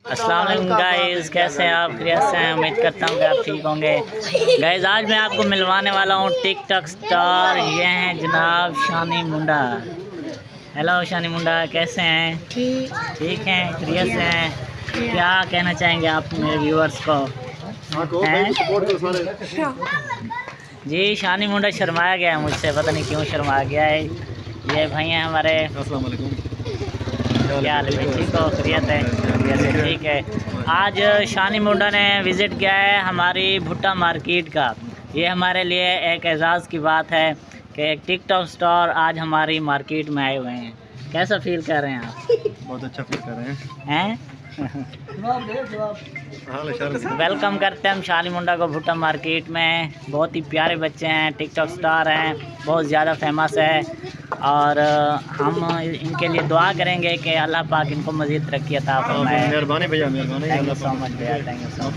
अस्सलाम वालेकुम गाइस, कैसे हैं आप? खैरियत से हैं? उम्मीद करता हूँ कि आप ठीक होंगे। गाइस आज मैं आपको मिलवाने वाला हूँ टिकटॉक स्टार। ये हैं जनाब शानी मुंडा। हेलो शानी मुंडा, कैसे हैं? ठीक हैं, खैरियत से हैं? क्या कहना चाहेंगे आप मेरे व्यूअर्स को? जी शानी मुंडा शर्माया गया है मुझसे, पता नहीं क्यों शर्मा गया है। ये भाई हैं हमारे। अस्सलाम वालेकुम। क्या हाल है भाई? ठीक हो? खैरियत है? खैरियत, ठीक है। आज शानी मुंडा ने विज़िट किया है हमारी भुट्टा मार्केट का। ये हमारे लिए एक एजाज़ की बात है कि एक टिकटॉक स्टार आज हमारी मार्केट में आए हुए हैं। कैसा फील कर रहे हैं आप? बहुत अच्छा फील कर रहे हैं? वेलकम करते हैं हम शानी मुंडा को भुट्टा मार्केट में। बहुत ही प्यारे बच्चे हैं, टिकटॉक स्टार हैं, बहुत ज़्यादा फेमस है। और हम इनके लिए दुआ करेंगे कि अल्लाह पाक इनको मज़ीद तरक्की अता फरमाए। मेहरबानी भैया, मेहरबानी। थैंक यू सो मच भैया, थैंक यू सो मच।